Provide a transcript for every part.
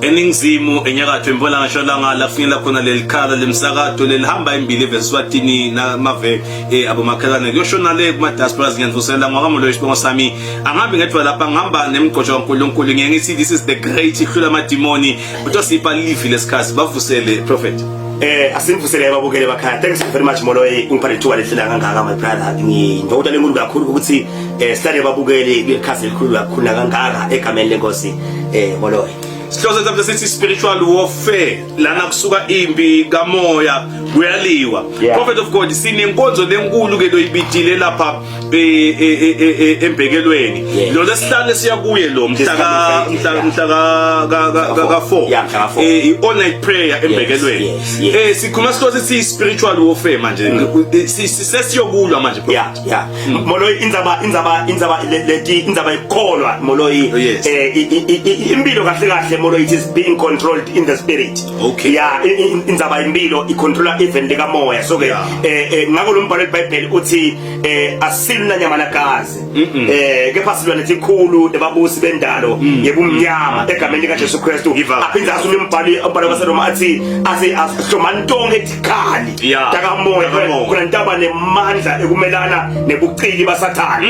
eningizimu enyakatho empumalanga ntshonalanga la kufinyelela khona leli khala lemsakato lelihamba imbili eSwatini namave abomakhelwane kuyoshona le kuma diasporas ngiyanivuselela ngwakamolo isibongo sami angahambi ngedwa lapha ngihamba nemgqojo kaNkulunkulu ngeke ngithi this is the great ihlula amadimoni but osipha livi lesikhathi bavusele prophet. Asimvusele babukele bakhaya. Thanks very much Moloyi ungiphathe thuba lehlela kangaka my brother. Ngidokota lenkulu kakhulu ukuthi sihlale babukele kwikhasi elikhulu kakhulu kangaka egameni lenkosi Moloyi. Sihlose mhlawumbe sithi spiritual warfare lana kusuka impi kamoya kuyaliwa. Prophet of God sinenkonzo lenkulu ke loyibidile lapha embekelweni. Lo lesihlanu siyakuye lo mhla ka 4 i-all night prayer embekelweni. Sikhuluma sihlose sithi spiritual warfare manje sesiyokulwa manje. Moloyi inzaba leti inzaba ikolwa Moloyi impilo kahle kahle Moloyi it is being controlled in the spirit. Okay. Inzaba impilo icontrola even leka moya. So ke ngako lo mbhalo eBhayibheli uthi asilina nyama nagazi. Kepha silwa netikhulu lebabusi bendalo yebumnyama egameni lika Jesu Kristu. Aphinda asule umbhalo waseRoma athi asimantonge etikali taka moya kuna ntaba nemandla ekumelana nebucili basathana.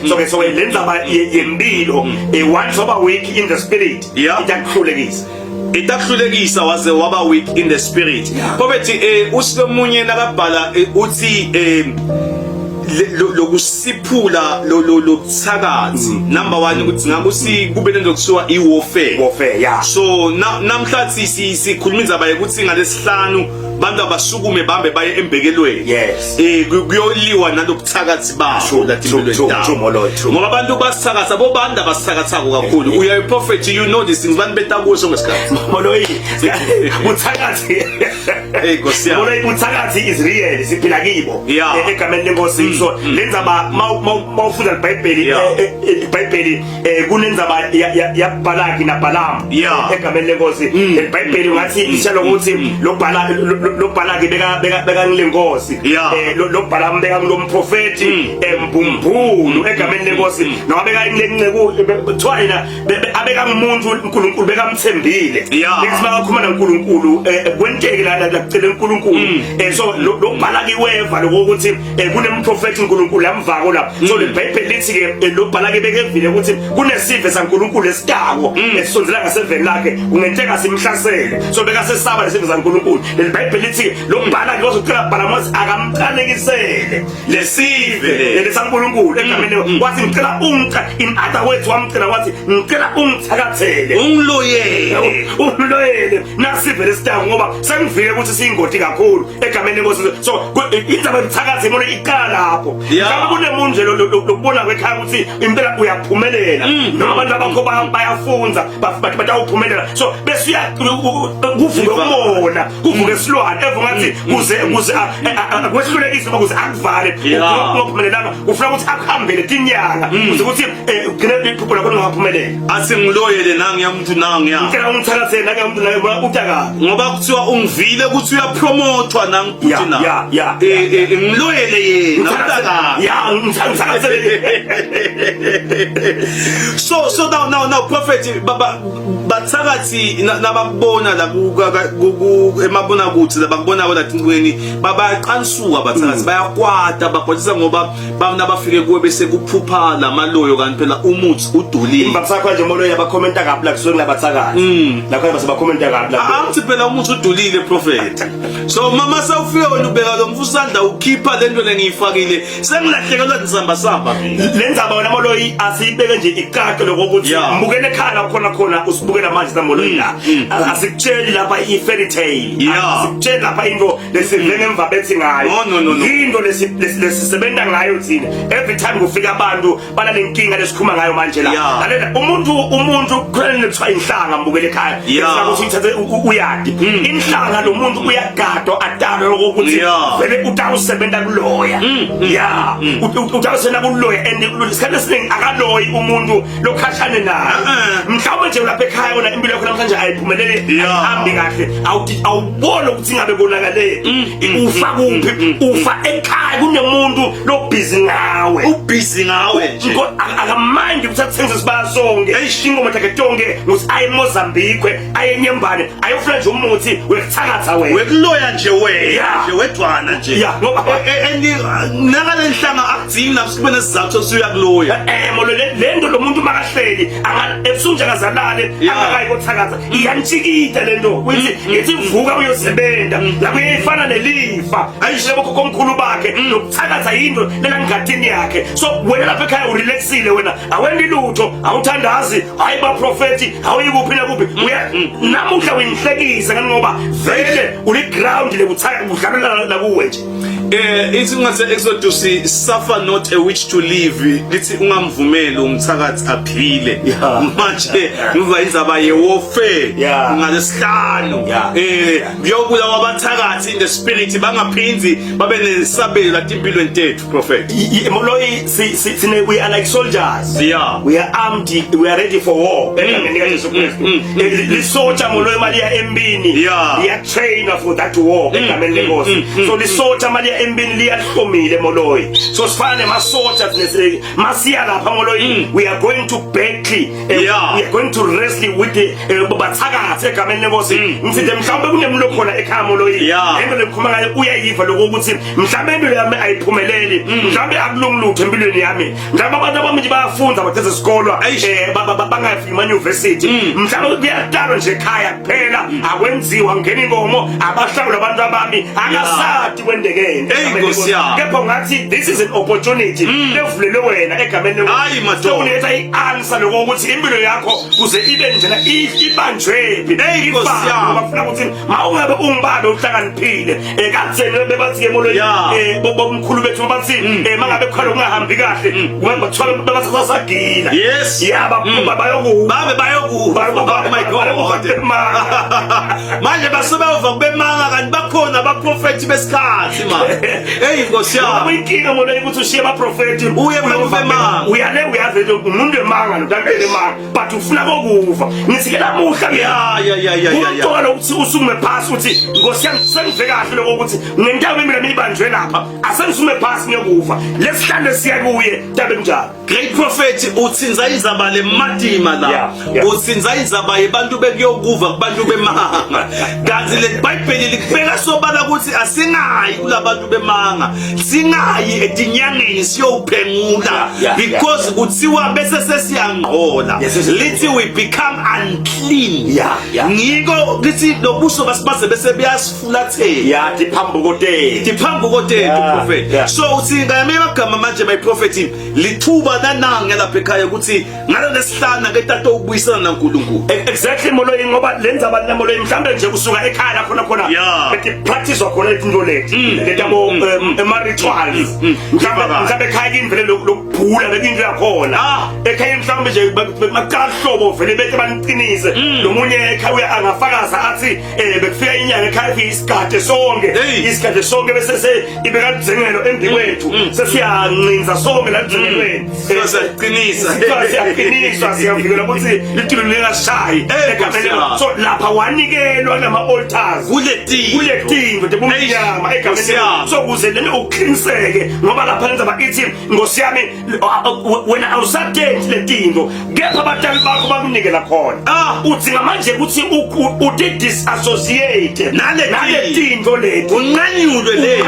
So ke lenzaba yempilo once waba weak in the spirit itakuhlulekisa waze waba weak in the spirit. Prophet usilomunye nakabhala uthi lokusiphula lokuthakathi number 1 ukuthi ngakusi kube lento kusuka warfare. So namhlathi sikhuluma indzaba ukuthi ngalesihlanu bantu abasukume bambe baye embekelweni. Kuyoliwa nalokuthakathi basho lathi ngoba abantu basithakatha bobantu abasithakathako kakhulu. Uya prophet you know these things bantu betakusho ngesikhathi Moloyi uthakathi Moloyi uthakathi is real siphila kibo egameni lenkosi. So lenzaba mawufunda iBhayibheli kunenzaba yaBhalaki naBalaam egameni lenkosi. iBhayibheli ngathi ishalo ukuthi loBhalaki beka ngilenkosi loBalaam beka ngilomprofeti embumbulo egameni lenkosi nobeka inceku thwayina abeka umuntu uNkulunkulu beka mthembile ngisima kakhuluma noNkulunkulu kwenteke la kucela uNkulunkulu. So loBhalaki weva lokuthi kunemprofeti uNkulunkulu amvako la. So leBhayibheli lithi ke loBhalaki bekevile ukuthi kunesive saNkulunkulu esitako esisonzela ngaseveni lakhe ungenteka simhlasele. So beka sesaba lesive saNkulunkulu. leBhayibheli lithi loBhalaki wazocela Balaam akamqalekisele lesive lesaNkulunkulu egameni wathi ngicela in other words wamcela wathi ngicela ungithakathele ungiloyele nasive lesitako ngoba sengivile ukuthi siyingoti kakhulu egameni lenkosi. So indzaba yokuthakatha imona iqala lapho. Ngabe kunemuntu nje lokubona kwekhaya ukuthi impela uyaphumelela noma abantu abakho bayafunza batawuphumelela. So bese kuvuke umona kuvuke isilwane evungathi kuze akwehlulekise ukuze akuvale ukuphumelela ufuna ukuthi akuhambele tinyanga kuze ukuthi ugcine iphupho lakho lingaphumelela. Asingiloyele nangiyamuntu nangiya ngicela ungithakathele nangiyamuntu naye utaka ngoba kuthiwa ungivile ukuthi uyapromothwa nangibuthi na ngiloyele yena so now prophet bathakathi nababona la emabona kuthi labakubona lathingweni bayaqansuka bathakathi bayakwata bakwatisa ngoba bana bafike kuwe bese kuphupha lamaloyo kanti phela umuthi udulile. Imbasakho nje Moloyi abakhomenta kabi la kusuke labathakathi lakho basebakhomenta kabi la athi phela umuthi udulile prophet. So mama sawufike wena ubeka lo mfusandla ukhipha lento lengiyifakile sengilahlekelwa nisamba lenzaba wena Moloyi asibeke nje ikaqo lokuthi mbukele ekhaya khona usibukela manje Moloyi la asikutsheli lapha i-fairy tale asikutsheli lapha into lesivele emva bethi ngayo into lesisebenta ngayo thina every time kufika abantu banalenkinga lesikhuma ngayo manje la umuntu kufanele kuthiwa inhlanga mbukele ekhaya ukuthi uthathe uyadi inhlanga lo muntu uyagadwa adalwe ukuthi vele utawusebenza kuloya yeah utawusena kuloya and isikhathi esiningi akaloyi umuntu lokhashane naye mhlawumbe nje lapha ekhaya wona impilo yakho namhlanje ayiphumelele ayihambi kahle awubona ukuthi ngabe konakale ufa kuphi ufa ekhaya kunemuntu lo busy ngawe ubusy ngawe nje akamandi ukuthi akuthenze sibasonke ingoma takhe tonke ukuthi aye Mozambique aye Nyembane ayofuna nje umuthi wekuthakatha wena wekuloya nje wena nje wedwana nje nakanenhlanga akudingi nasibe nesizathu sokuyakuloya molo lento lo muntu makahleli ebusunje akazalale angakayi kothakatha iyanitshikita lento ukuthi ithi vuka uyosebenza la kuyifana nelifa ayishebo kokomkhulu bakhe nokuthakatha into lena ngadini yakhe so wena lapha ekhaya urelaxile wena awendi lutho awuthandazi hayi ba prophet awuyikuphi nakuphi uya namuhla uyinhlekisa ngoba vele uli ground lebuthaka budlalela la kuwe nje ithi ungathe Exodus suffer not a witch to live lithi ungamvumeli umthakathi aphile manje ngiva izaba yewarfare ngalesihlanu kuyobuya wabathakathi in the spirit bangaphindi babe nesabelo latimpilweni tethu prophet moloyi we are like soldiers we are armed we are ready for war egameni kaJesu Kristu lisotsha moloyi mali ya embini ya trainer for that war egameni lenkosi so lisotsha mali ya embini liyahlomile moloyi so sifana nemasotsha masiya lapha moloyi we are going to battle we are going to wrestle with the bathakathi egameni lenkosi ngithi mhlawumbe kunemlo khona ekhaya moloyi into lekhuluma ngayo uyayiva lokho ukuthi mhlawumbe into yami ayiphumeleli mhlawumbe akulungilutho empilweni yami mhlawumbe abantu abami nje bayafunda bathethe isikolo bangafika emayunivesithi mhlawumbe kuyadalwa nje ekhaya kuphela akwenziwa ngena inkomo abahlawula abantu abami akasadi kwendekeni kepha ngathi this is an opportunity levulele wena egameni lenkosi uletha i-answer lokho ukuthi impilo yakho kuze ibe njena ibanjwe bafuna ukuthi mawungabe ungibabe uhlakaniphile katheni bebathi ke moloyi bomkhulu bethu bathi mangabe khona ungahambi kahle bathola basasagila bayokuba my God manje basebeva kubemanga kanti bakhona abaprofeti besikhathi Nkosi yami inkinga moloyi ukuthi ushiye abaprofeti uye kubemanga uyale uyaze umuntu emanga nodangele emanga but ufuna kokuva ngithi ke lamuhla uthola ukuthi usukume phasi uthi Nkosi yami sengive kahle lokho ukuthi ngendawo mina ibanjwe lapha asengisume phasi ngekuva lesihlande siya kuye tabe njalo great prophet utsinza izaba lemadima la utsinza izaba yebantu bekuyokuva kubantu bemanga kanti le Bible likubeka sobala ukuthi asingayi kulabantu bemanga singayi etinyangeni siyophengula because kuthiwa bese sesiyangqola lithi we become unclean ngiko lithi lobuso basibaze bese beyasifulathela tiphambukote prophet so uthi ngayami magama manje my prophet lithuba nananga lapha ekhaya ukuthi ngalo lesihlanu ke tato ubuyisana naNkulunkulu exactly moloyi ngoba lenza abantu namoloyi mhlambe nje kusuka ekhaya khona bethi practice wakhona into lethi letabo emarituals mhlambe ekhaya invele lokubhula bekinto yakhona ekhaya mhlambe nje bakahlobo vele bethi baniqinise lomunye ekhaya angafakaza athi bekufika inyanga ekhaya isikade sonke bese ibeka dzengelo embikwethu sesiyancinza sonke la dzengelweni siyaqinisa siyavikela ukuthi litilo lingashayi egameni so lapha wanikelwa nama altars kuletinto tebumnyama egameni so kuze lento ukliniseke ngoba lapha lenza bakithi Nkosi yami wena awusadethi letinto kepha abatali bakho bakunikela khona uthi ngamanje ukuthi uthi disassociate nale tinto lethu unqanyulwe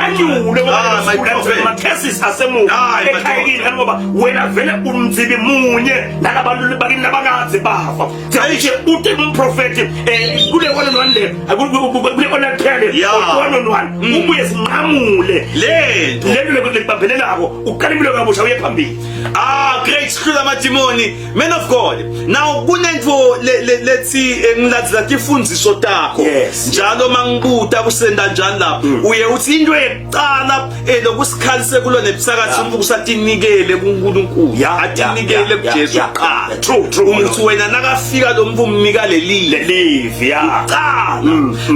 ngoba cases asemuva ekhayini ngoba wena vele umzibi munye nalabantu bakini nabakazi bafa ayishe uthi umprofeti kule one kule one phele one ubuye sinqamule lento lekubambelelako ukalimilo kabusha uye phambili great sihlula amadimoni. Man of God, now kunento lethi ngilazi ifundiso takho njalo mangibuta kusenda njalo lapho uye uthi into eqala lokusikhalise kulo nebusakathi umntu kusatinikele kuNkulunkulu atinikele kuJesu qala true umuntu wena nakafika lo mntu umnika live qala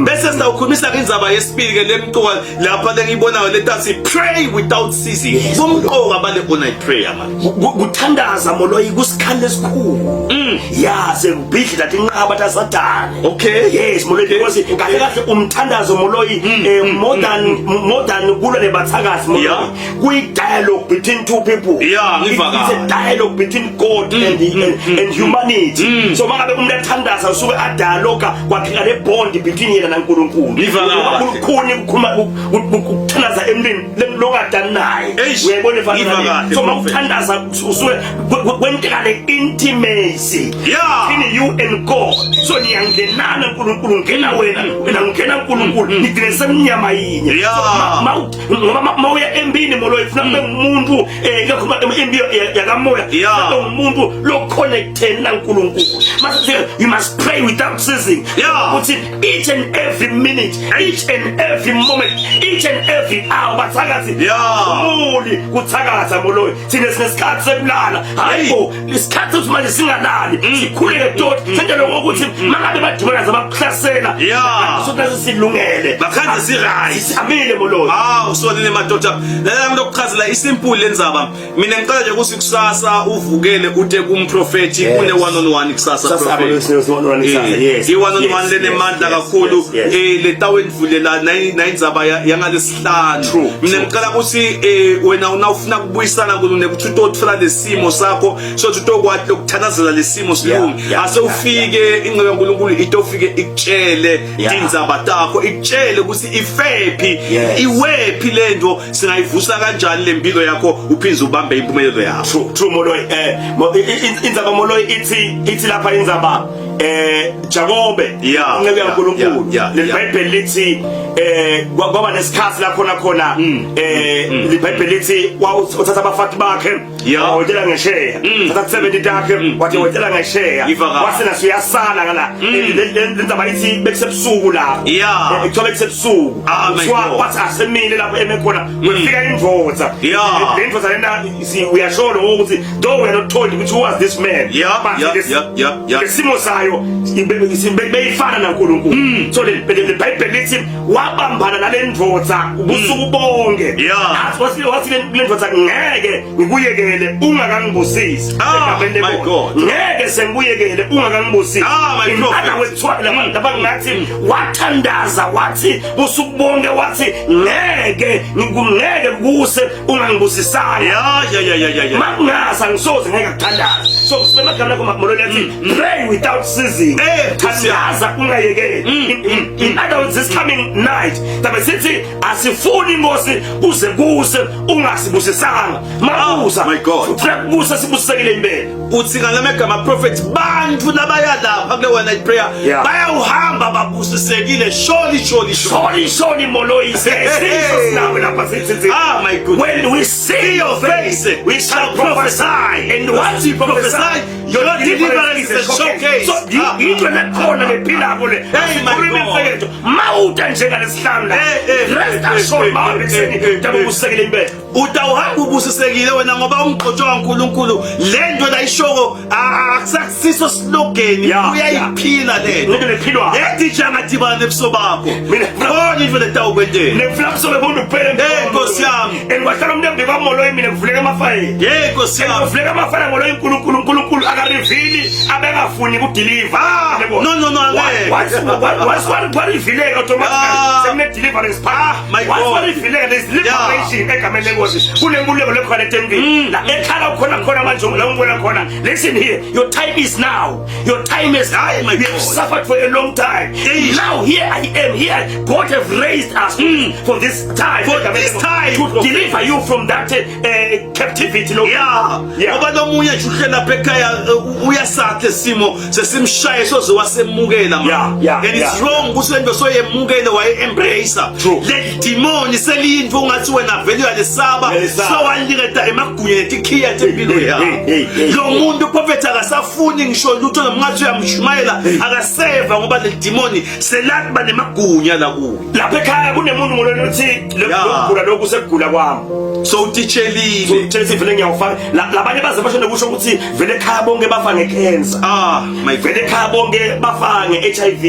bese sawukhulumisa indzaba yesibili ke lemqoka lapha lengibonayo letathi pray without ceasing umqoka bale all night prayer manje kuthandaza moloyi kusikhalo esikhulu sekubhidla that inqaba taSathane okay yes moloyi because kahle kahle umthandazo moloyi more than kulo nebathakazi moloyi kuyi dialogue between two people it's a dialogue between God and humanity so mangabe umuntu ethandaza usuke adialogue kwaphika le bond between yena naNkulunkulu ukhuni ukuthandaza emntwini lokadani naye uyayibona ifana so mawuthandaza usuke kwenteka le intimacy between you and God so niyangenana uNkulunkulu ngena wena ngena uNkulunkulu nidinese mnyama yinye mawuya embini moloyi funa kube umuntu kakhulu embi yakamoya kube umuntu lo connected naNkulunkulu mase you must pray without ceasing ukuthi each and every minute each and every moment each and every hour bathakazi umuli kuthakaza moloyi sine sinesikhathi sekulala hayibo isikhathi ukuthi manje singalali sikhuleke dot senjalo ngokuthi mangabe badibana zabahlasela so silungele bakhanze siright sihamile moloyi usonile madoda la ngilokuchazela isimple lenzaba mina ngicela nje ukuthi kusasa uvukele ute kumprofeti kune one on one kusasa prophet yes i one on one lenemandla kakhulu letawe ndvulela nayindzaba yangalesihlanu mina ngicela ukuthi wena unawufuna kubuyisana kulune kuthi utothola lesimo sakho so utokwathi lokuthanazela lesimo silungu ase ufike ingcebo kaNkulunkulu itofike ikutshele indzaba takho ikutshele ukuthi ifephi iwephi lento singayivusa kanjani lempilo yakho uphinze ubambe impumelelo yakho true moloyi indzaba moloyi ithi lapha indzaba Jakobe ngeke kaNkulunkulu leBhayibheli lithi kwaba nesikhathi la khona leBhayibheli lithi uthatha abafati bakhe wawetela ngesheya thatha 70 dakhe wathi wetela ngesheya wasena siyasala ngala lendaba ithi bekusebusuku la ekuthola kusebusuku wathi asemile lapho emekhona kwefika indvodza lendvodza lena uyasholo ukuthi though we are not told which was this man but isimo sayo beyifana naNkulunkulu so leBhayibheli lithi wabambana nalendvodza ubusuku bonke wathi lendvodza ngeke ngikuyekele ungakangibusisi ngeke sengikuyekele ungakangibusisi lapha ngathi wathandaza wathi busuku bonke wathi ngeke kuse ungangibusisanga mangasa ngisoze ngeke kuthandaza so sisemagama lakho moloyi yathi pray without ceasing thandaza ungayekeli in other words this coming night tabe sithi asifuni inkosi kuse ungasibusisanga mabusa my God kubusa sibusekele imbele uthi ngalamagama prophet bantu labaya lapha kule one night prayer bayawuhamba babusisekile surely moloyi Jesus now lapha sithi my God when we see your face we shall prophesy and once you prophesy your deliverance is a showcase so into lekhona lephilako le imfekezo mawuta njengalesihlanu rest assured mawubeseni tabusekele imbele utawuhamba ubusisekile wena ngoba umqotho kaNkulunkulu lento la ishoko akusakusiso slogan uyayiphila lento lephilwa ethi jangadibana nebuso bakho mina khona into letawukwentela neflapso lebuntu phela Nkosi yami engiwahlala umntembi kamoloyi mina kuvuleka amafayela Nkosi yami kuvuleka amafayela ngoloyi uNkulunkulu akarivili abengafuni ukudeliver no angeke what reveal automatically semne deliverance what reveal is liberation egameni lenkosi kunenkululeko lekhona etembini la ekhala khona manje la ungibona khona listen here your time is now your time is high my people suffered for a long time now here I am here God have raised us for this time to deliver you from that captivity ngoba nomunye uhlela ekhaya uyasathe simo simshaye soze wasemukela Yeah, and it's wrong ukuthi lento soyemukela waye embrace le demon seliyinto ungathi wena vele uyalesaba so waniketa emagunyeni tikhiya tempilo yakho lo muntu prophet akasafuni ngisho lutho ngamngathi uyamshumayela akaseva ngoba le demon selakuba nemagunya la kuwe lapha ekhaya kunemuntu ngolona uthi lokugula lokhu sekugula kwami so utitshelile uthi vele ngiyawufaka labanye baze basho nokusho ukuthi vele ekhaya bonke bafa ngecancer my vele ekhaya bonke bafa ngeHIV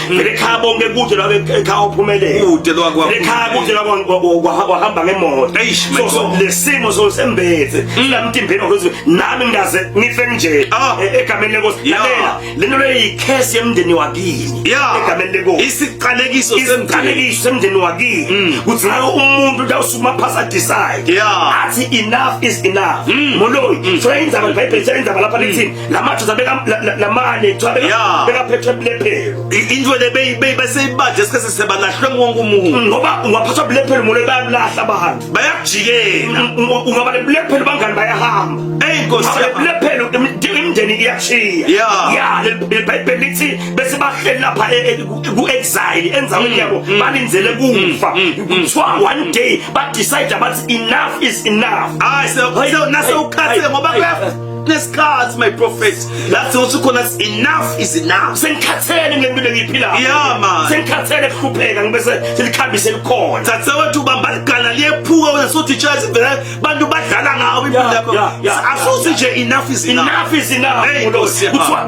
vele ekhaya bonke kude la ekhaya uphumelele kude lokwa ekhaya kude la kwahamba ngemoto so lesimo sembethe lamtimbeni ukuthi nami ngaze ngife nje egameni lenkosi lalela lento leyicase yemndeni wakini egameni lenkosi isiqalekiso semndeni wakini kuthi ngayo umuntu dawusuma phasa decide athi enough is enough moloyi so yenza iBhayibheli yenza lapha lithi lamathu zabeka lamane twabeka beka phethe blephelo into le beseyibade esikhathi sebalahlwe wonke umuntu ngoba ungaphathwa blephelo moloyi bayalahla abantu bayakujikela ungaba le blephelo bangani bayahamba Nkosi blephelo imndeni iyachiya iBhayibheli lithi bese bahleli lapha ku exile enzaweni yabo balinzele kufa kuthiwa one day but decide about enough is enough so nase ukhathe ngoba nesikhathi my prophet lathi uthi khona enough is enough senkhathele ngempilo ngiphila man senkhathele kuhlupheka ngibese selikhambise likhona thathe wethu ubamba igana liyephuka wena sothi church vele bantu badlala ngawo impilo yakho asuthi nje enough is enough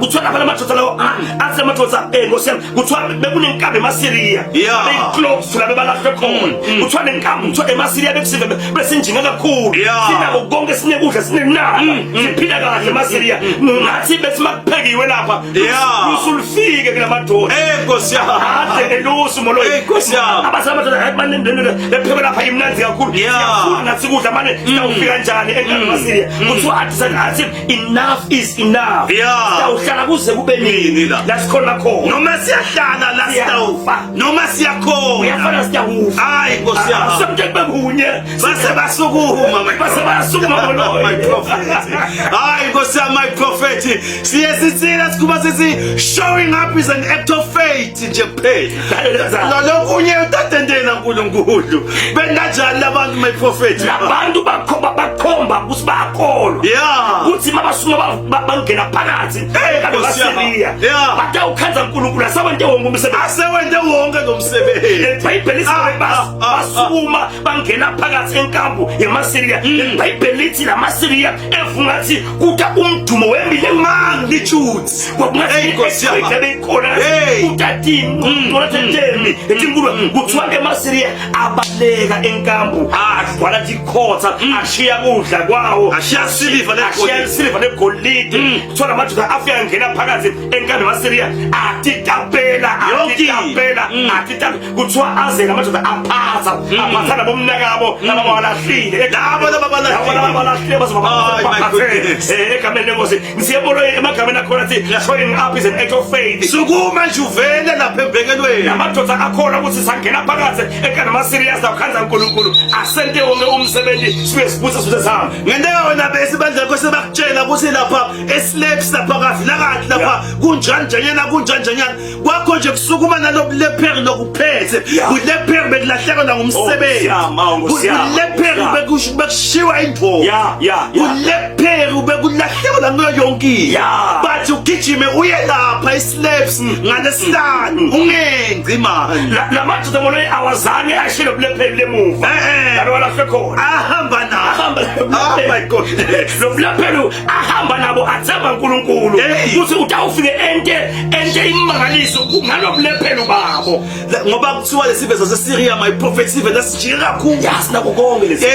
kuthiwa lapha lamadoda lawo athi lamadoda Nkosi yami kuthiwa bekunenkabi eMasiriya beyiclose la bebalahle khona kuthiwa nenkabi kuthiwa eMasiriya bekusive besinjinga kakhulu sinabo konke sinekudla sinenaba siphila kahle eMasiriya ngathi besimaphekiwe lapha usulufike kulamadoda Nkosi yami ade elusu moloyi Nkosi yami abasamadoda abanendendele bepheke lapha imnanzi kakhulu siyafuna ngathi kudla manje siyawufika njani enkabi eMasiriya kuthiwa athi enough is enough siyawuhlala kuze kube nini la sikhona khona noma siyahlala la sitawufa noma siyakhona uyafana siyakufa hayi Nkosi yami somke bekunye base basukuma my prophet hayi Nkosi yami my prophet siyesithina sikuma sithi showing up is an act of faith nje kuphela lokunye utatendela uNkulunkulu benajani labantu my prophet abantu bakhomba ukuthi bayakholwa kuthi mabasuma bangena phakathi eMasiriya bathe ukhenza uNkulunkulu asewente wonke umsebenzi iBhayibheli basukuma bangena phakathi enkampu yeMasiriya iBhayibheli lithi laMasiriya efungathi kuta umdumo wembili emangi lichuthi kwakungathi beyikhona utatini ngolethetemi eTinkulu kuthiwa eMasiriya abaleka enkampu agcwala ikhotha ashiya kudla kwawo ashiya silver negolide kuthiwa lamadoda afika ngena phakathi enkampu yeMasiriya atitapela kuthiwa aze lamadoda aphatha labomnakabo abawalahlile egameni lenkosi ngisiyebolo emagameni akhona athi showing up is an act of faith sukuma nje uvele lapha embekelweni lamadoda akhona ukuthi sangena phakathi enkampu yeMasiriya sakhanza uNkulunkulu asente wonke umsebenzi sibe sibusa sihamba ngendeka wena bese bandla kwese bakutshela ukuthi lapha eslabs lapha kahle lapha kunjanjanyana kwakho nje kusukuma nalobulepheri lokuphethe ulepheri bekulahlekela ngumsebenzi ulepheri bekushiwa indvo ulepheri bekulahlekelwa ngayo yonke bathi ugijime uye lapha eslabs ngalesihlanu ungenzi imali lamadoda moloyi awazange ashilo bulepheri lemuva walahle khona ahamba nabo oh my God lo bulepheri ahamba nabo athemba uNkulunkulu ukuthi utawufike ente imangaliso ngalo bulepheri babo ngoba kuthiwa lesiveza seSiriya my prophet sive lesijika kakhulu yasinako konke lesi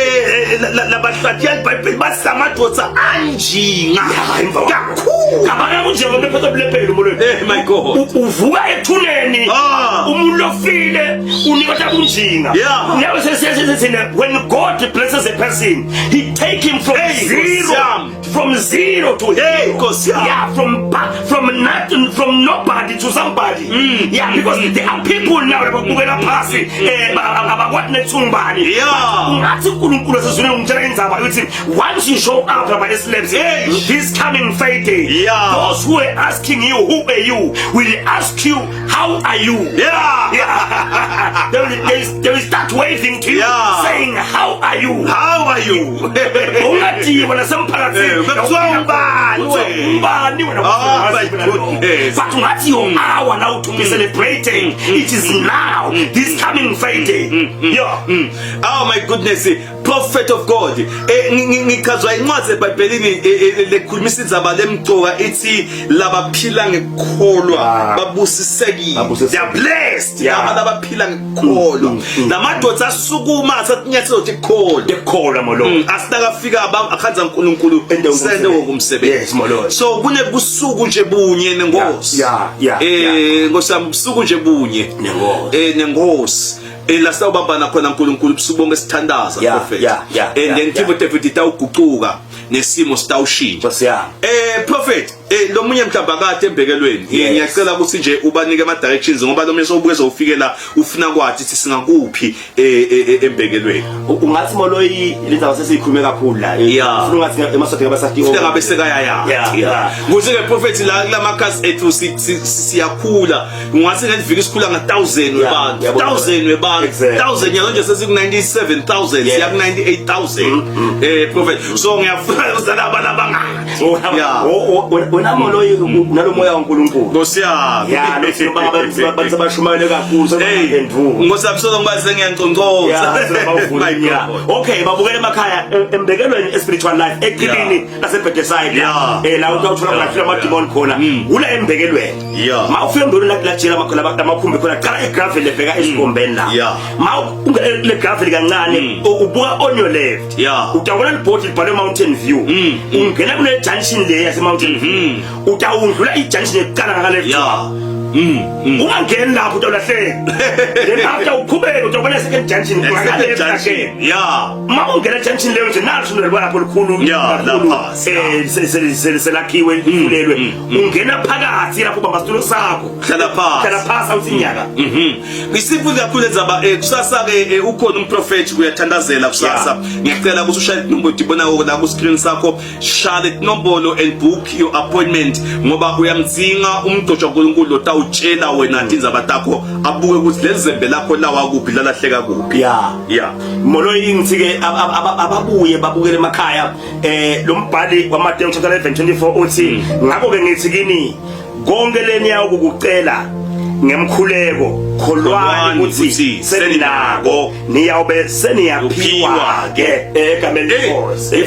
labahlathi iBhayibheli basamadoda anjinga kakhulu abanye kunjengo bephethe bulepheri moloyi my God uvuka ethuneni umuntu ofile unikota kunjinga nawe sesiyasithina when God blesses a person he take him from zero to hero from nothing from nobody to somebody because there are people now ababukela phasi abakwathi nethumbani ungathi uNkulunkulu sezwile umtshela indzaba ukuthi once you show up by the slaves this coming Friday those who are asking you who are you will ask you how are you they will start waving to you saying how are you ungathi wena semphakathini ubani wena but ungathi your hour now to be celebrating it is now this coming Friday oh my goodness prophet of God ngikazwa incwadi eBhayibhelini lekhulumisa indzaba lemgcoka ethi labaphila ngekukholwa babusisekile they are blessed labaphila ngekukholwa namadoda asukuma asatinyathelo ukuthi ekukholwa molo asinakafika akhanza uNkulunkulu sende wokumsebenzi so kunebusuku nje bunye nengosi ngosami busuku nje bunye nengosi la sawubambana khona uNkulunkulu busuku bonke sithandaza prophet and then Timothy tawuguquka nesimo sitawushintsha prophet lo munye mhlamba kade embekelweni ngiyacela ukuthi nje ubanike ama directions ngoba lo munye sobuke zofikela ufuna kwathi singakuphi embekelweni ungathi moloyi lindaba sesiyikhulume kakhulu la ufuna ungathi emasodeni abasati ngabe sekaya kuze ke prophet la kulamakhasi ethu siyakhula ungathi ngeliviki sikhula nga1000 webantu 1000 webantu 1000 yalo nje sesiku 97000 siya ku 98000 prophet so ngiyafuna uzala abana bangaka wena moloyi nalomoya kaNkulunkulu ngosiyami bathi bashumayele kakhulu sebaphendula ngosabsozo ngibaze ngiyanconcoza okay babukele emakhaya embekelweni spiritual life eqilini lasebhedeside la uthola ngafika amademon khona ula embekelweni mawufika ndolo la jela makhola amakhumbi khona qala egravel ebheka esigombeni la le gravel kancane ubuka on your left utawona libhodi libhalwe mountain view ungena kule junction le yase mountain view utawundlula ijunction eqala ngale ungangeni lapho utawulahleka then after uqhubeka utawubona second junction ngale junction mawungena junction leyo nje nathi nolibona lapho likhulu selakhiwe ifulelwe ungena phakathi lapho bamba isitulo sakho hlala phasi awusinyaka ngisiphuza kakhulu ezaba kusasa ke ukhona umprofeti uyathandazela kusasa ngiyacela ukuthi ushaye inombolo dibona la ku screen sakho share inombolo and book your appointment ngoba uyamdzinga umgcotsha uNkulunkulu lo tawutshela wena indaba takho abuke ukuthi lezembe lakho lawa kuphi lalahleka kuphi moloyi ngithike ababuye babukele emakhaya lo mbhali waMateyu chapter 11:24 uthi ngakho ke ngithi kini konke leni yawo ukucela ngemkhuleko kholwani ukuthi seninako niyawube seniyaphiwa ke egameni lenkosi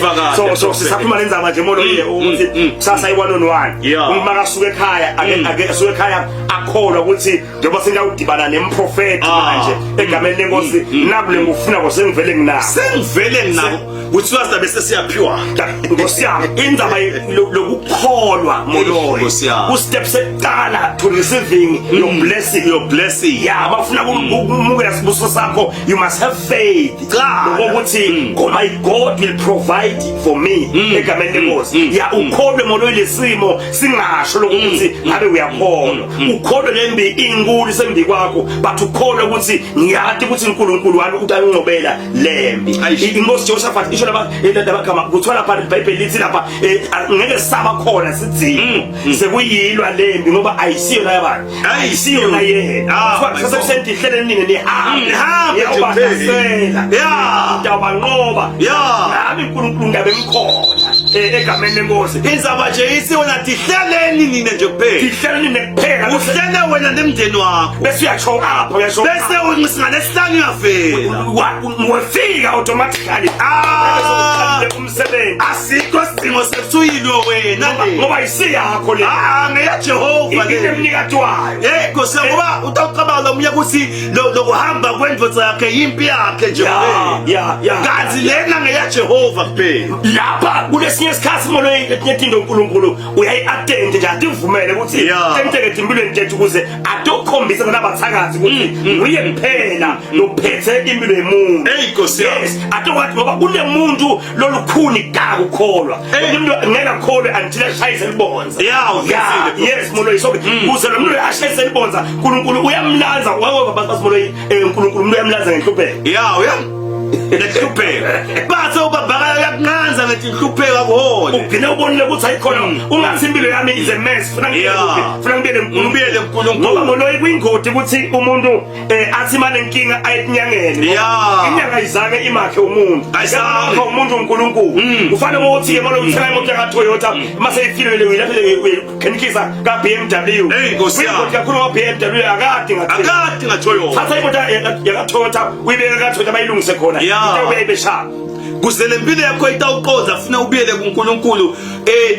so sisakhuluma lenzaba nje moloyi ukuthi kusasa i1-on-1 uma kasuka ekhaya ake asuka ekhaya akholwa ukuthi njengoba singawudibana nemprofeti manje egameni lenkosi nakule ngufuna kosengivele nginako uthi wasa bese siyaphiwa ngosiyami indaba lokukholwa moloyi usteps eqala to receiving your blessing bafuna ukumukela sibuso sakho you must have faith ukuthi my God will provide for me egameni lenkosi ukholwe moloyi lesimo singasho lokuthi ngabe uyakholwa ukholwe lembi inkulu sembi kwakho but ukholwe ukuthi ngiyati ukuthi uNkulunkulu wami utanqobela lembi inkosi Jehoshaphat isho labagama kuthiwa lapha iBhayibheli lithi lapha ngeke saba khona sidzimo sekuyilwa lembi ngoba ayisiyo la yabantu ayisiyo na yena sasa sendihlele nini nihambe uyabanqoba nami uNkulunkulu ngabe mkhona egameni lenkosi izaba nje isiwe nathi hleleni nini nje kuphela ihleleni nekuphela uhlele wena nemndeni wakho bese uyashow up bese ungisingalesihlanu uyavela wafika automatically umsebenzi asikho sidingo sesuyilo wena ngoba isiyakho le ngeyaJehova ke imnikati wayo Nkosi ngoba utaqabala lo munya ukuthi lokuhamba kwendvodza yakhe impi yakhe nje ya kazi lena ngeyaJehova kuphela lapha kulesinye ngesinye isikhathi moloyi etinto uNkulunkulu uyayi-attend nje ativumele ukuthi tenteke empilweni tethu ukuze atokhombisa nabathakazi ukuthi nguye kuphela lophethe impilo yemuntu. Yes, atokwathi ngoba kunemuntu lolukhuni gaga ukholwa. Umuntu ngeke akholwe until ashayise libonza. Yes moloyi so kuze lo muntu ashayise libonza uNkulunkulu uyamlanza wawo baba moloyi uNkulunkulu umuntu uyamlanza ngenhlupheko. Nehlupheka bathe ubabhaka uyakunanza ngethi nhlupheka kuhona ugcina ubonile ukuthi ayikhona ungathi impilo yami is a mess funa ngibele uNkulunkulu ngoba moloyi kwingodi ukuthi umuntu athi manje inkinga ayinyangene inyanga izake imakhe umuntu ayisakho umuntu uNkulunkulu kufanele ukuthi ke moloyi uthenga imoto ka Toyota mase ifilele uyilaphe kenikisa ka BMW kwingodi kakhulu ka BMW akade ngaToyota thatha imoto ya Toyota uyibeke ka Toyota bayilungise khona kuze lempilo yakho itawuqoza funa ubiyele kuNkulunkulu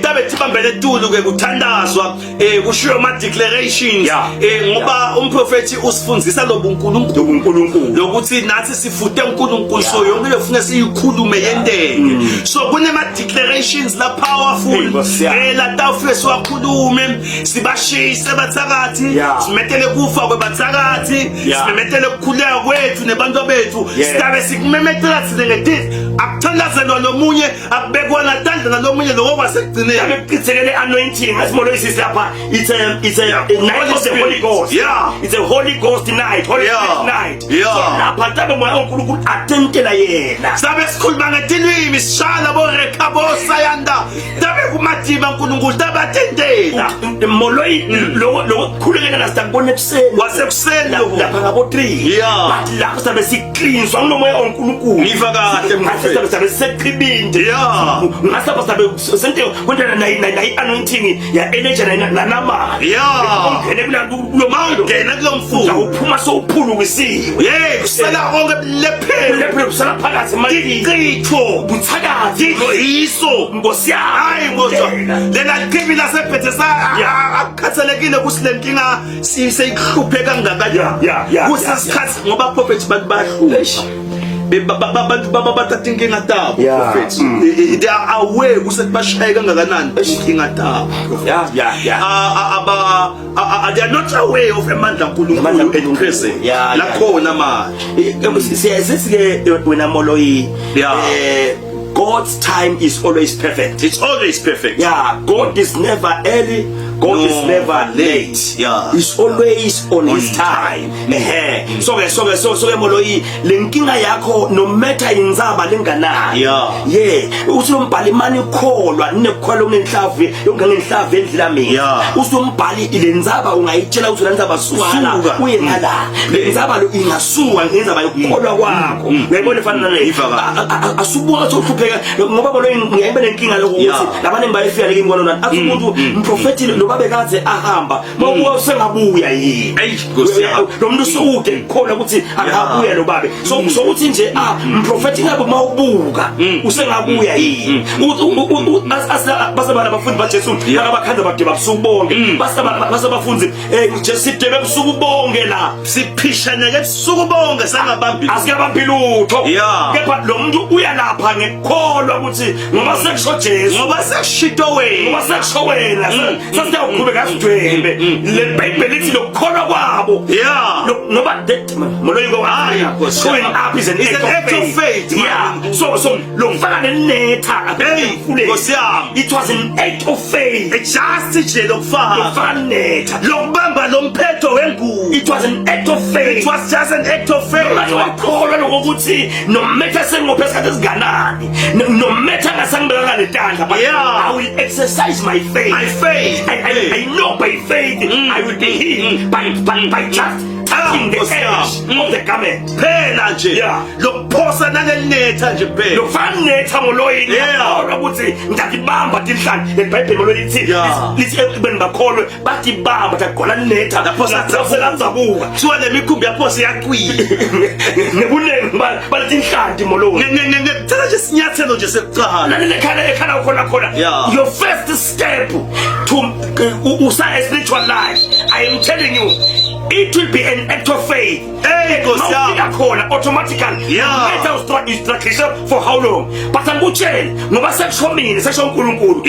tabe thibambele tulo ke kuthandazwa kushiwo ama declarations ngoba umprofeti usifundzisa lobuNkulunkulu lokuthi nathi sifute uNkulunkulu so yonke lefuna siyikhulume yendeke so kunema declarations la powerful la tawufike siwakhulume sibashise bathakathi simetele kufa kwebathakathi simetele ukukhuleka kwethu nebantu bethu sitabe sikumemethela sinengeti akuthandazelwa nomunye akubekwana tandla nalomunye lokuba sekugcineni abekithekele anointing asimolo isisi lapha it's a night of the Holy Ghost it's a Holy Ghost night Holy Ghost night so lapha tabe moya uNkulunkulu atentela yena sabe sikhuluma ngetilwimi sishala borekabo sayanda tabe kumatiba uNkulunkulu tabe atentela moloyi lo khulekela nasakubona ekuseni wasekuseni lapha ngabo 3 but lapha sabe siklinswa ngomoya uNkulunkulu ngiva kahle sabe sekribinde ngasaba sabe sente kwentana nayi anointing ya energy na nama ungene kula mountain kulomfuza uphuma so uphulu kwisiwe kusala konke lephele kusala phakathi manje iqitho buthakazi iso Nkosi hayi ngoba lena likhiphi lasephethe akukhathalekile ukuthi lenkinga siyihlupheka kangaka kusesikhathi ngoba prophet bantu bahluka bathatha inkinga tabo prophets they are aware ukuthi bashaya kangakanani inkinga tabo they are not aware of amandla uNkulunkulu at present la khona manje siyasike wena moloyi God's time is always perfect. It's always perfect. God is never early. God is never late. He's always on his time. So moloyi lenkinga yakho no matter inzaba lenganani. Uthi umbhali mani ukholwa nekholwa unenhlavu yonganenhlavu endlela mina. Uthi umbhali ilenzaba ungayitshela ukuthi lenzaba suka uye ngala. Lenzaba lo ingasuka ngenzaba yokholwa kwakho. Uyayibona efana nale. Asubuka ukuhlupheka ngoba moloyi ngiyayibe lenkinga lokuthi labantu bayifika leke ngibona athi umuntu umprofeti babe kaze ahamba makuwa usengabuya yini Nkosi lo muntu usuke khona ukuthi akabuya lo babe so uthi nje umprofeti ngabe mawubuka usengabuya yini basabana abafundi baJesu abakhanza bade babusubonge basabafundi Jesu debe busubonge la siphishana ke busubonge sangabambi asikabambi lutho kepha lo muntu uyalapha ngekholwa ukuthi ngoba sekusho Jesu ngoba sekushito wena uqhubeka sidwebe le Bible lithi lokholwa kwabo ngoba moloyi ngoba showing up is an act of faith so lokufana nenetha Nkosi yami it was an act of faith just nje lokufana netha lokubamba lomphetho wengubo it was an act of faith it was just an act of faith wakholwa lokuthi no matter sengophesa kangakanani no matter ngasangibeka letandla but I will exercise my faith I know by faith I will be healed by just touching the edge of the garment. Phela nje lokuphosa nangenetha nje phela lokufana netha moloyi ukuthi ngidakibamba tinhlanje leBhayibheli moloyi lithi ebeni bakholwe bathi bamba tagola netha lapho sazabuka thiwa lemikhumbi yaphosa yaqwila nebunengi balithi inhlanje moloyi ngithatha nje sinyathelo nje sekuqala ekhala khona your first step to a spiritual life I am telling you it will be an act of faith mawufika khona automatically meta ustructure for how long but angutshela ngoba sekushomile sesho uNkulunkulu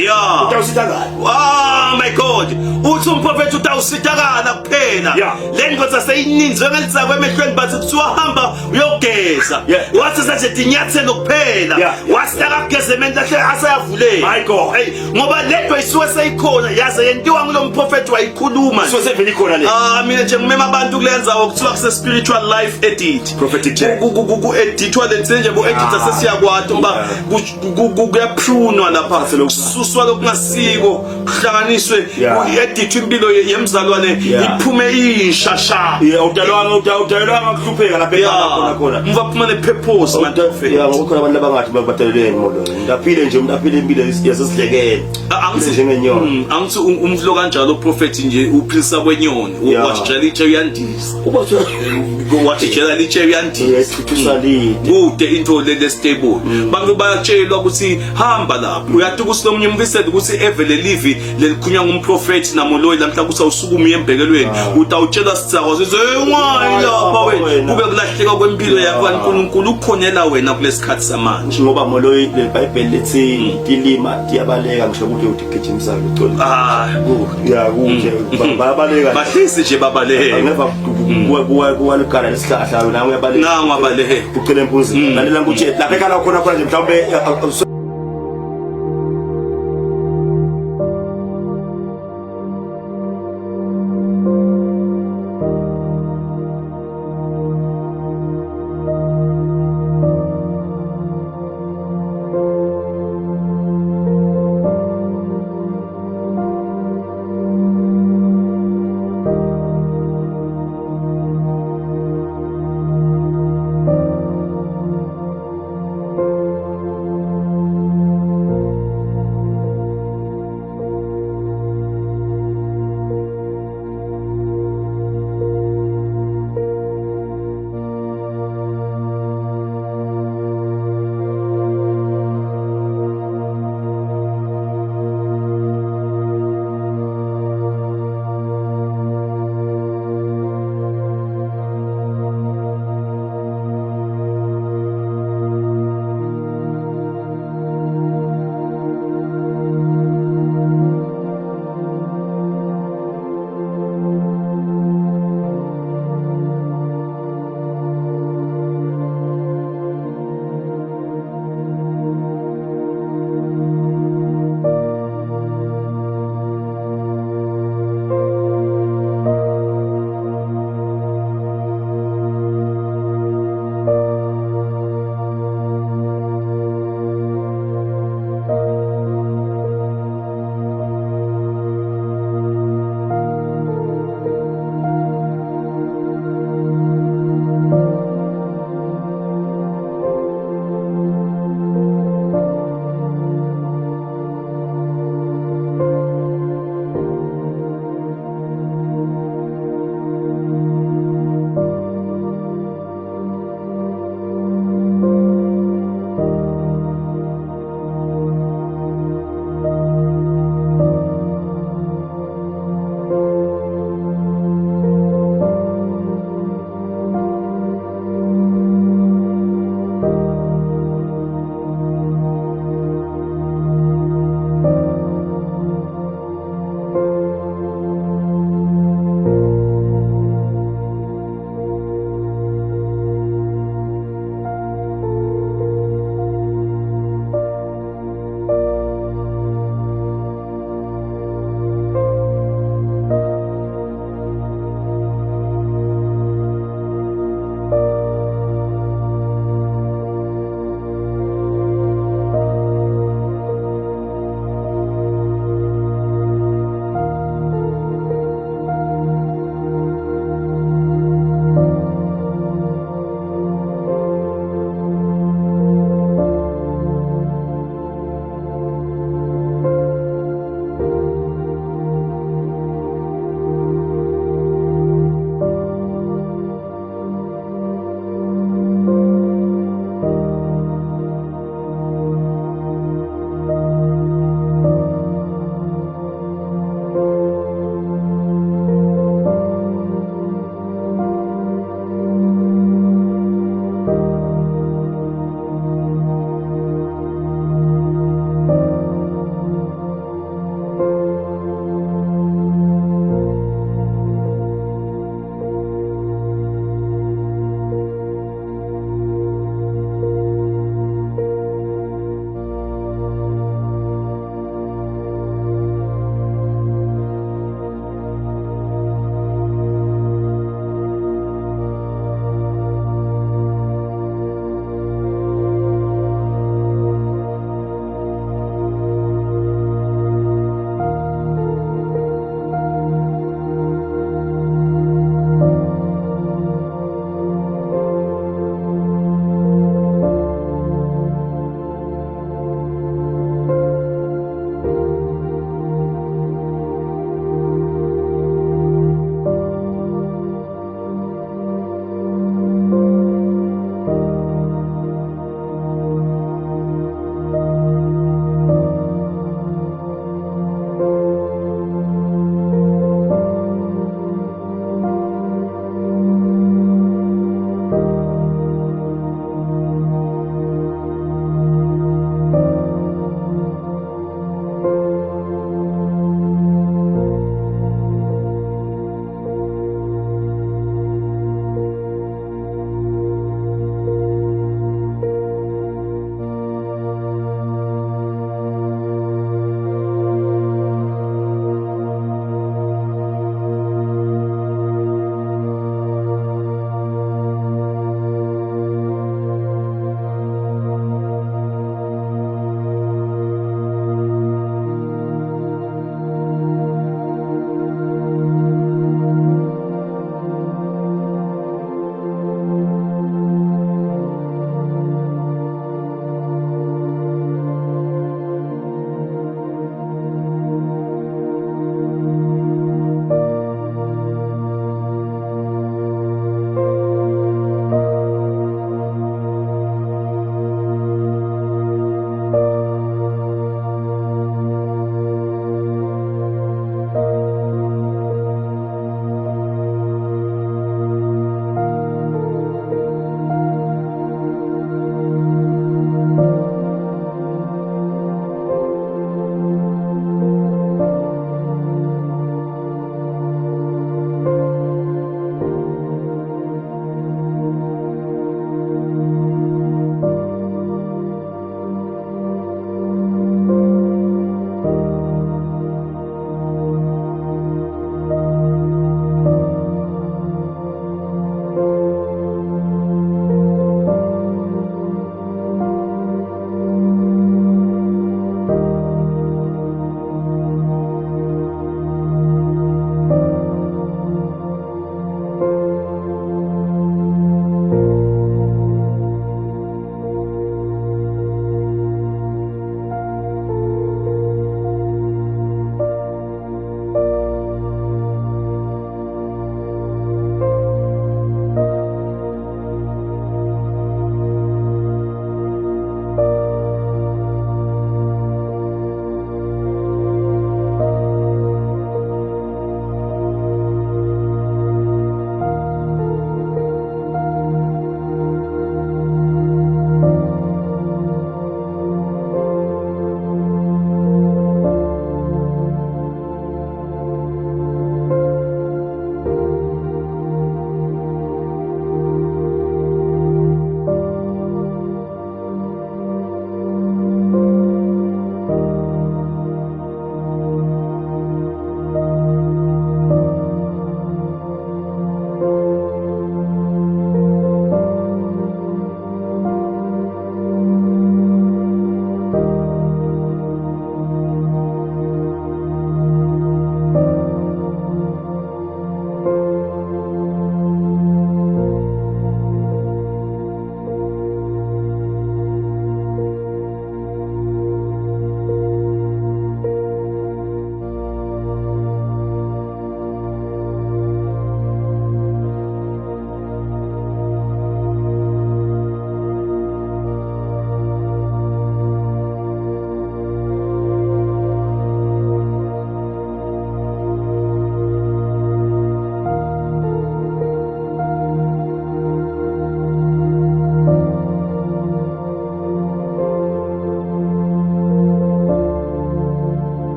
utawusitakala. Oh my God, uthi umprofeti utawusitakala kuphela. Le nkonzo seyininzi ngeliza kwemehlweni bathi kuthiwa hamba uyogeza. Wathi sathi inyathelo kuphela. Wasitaka kugeza emente hle asayavuleka. My God, hey ngoba lento isuke seyikhona yaze yentiwa ngulo mprofeti wayikhuluma. So seveli khona le. Mina nje ngimema abantu kulenza okuthiwa kuse spiritual life edit. Prophetic check. Ku editwa lenze bo edit sesiyakwathi ngoba kuyaprunwa lapha. Kususwa lokungasiko kuhlanganiswe edit impilo yemzalwane iphume ishasha. Udalwanga kuhlupheka lapha ekhona khona. Mva phuma ne purpose manje. Ngokukhona abantu abangathi babataleleni modlo. Ndaphile nje umntaphile impilo yasesihlekene. Angithi njengenyoni. Angithi umflo kanjalo prophet nje uphilisa kwenyoni. Watshela itshe uyandisa. Watshela itshe uyandisa. Kude into le stable. Bantu bayatshelwa ukuthi hamba lapho. Uyathi kusilomunye umvisela ukuthi evele livi lelikhunywa ngumprofeti namoloyi lamhla kuthi awusukuma uyembekelweni. Utawutshela sitsako size ngwayi lapha wena. Kube kulahleka kwempilo yakho kaNkulunkulu ukhonela wena kulesikhathi samanje. Ngoba moloyi leBhayibheli lithi tilima tiyabaleka ngisho ukuthi utigijimisa uthola. Kuhle babaleka. Bahlisi nje babaleka. Ngeva kuwalikala lesihlahla nawe uyabaleka. Nangabaleka. Ucela impunzi. Lalela ukuthi lapha ekhaya khona nje mhlawumbe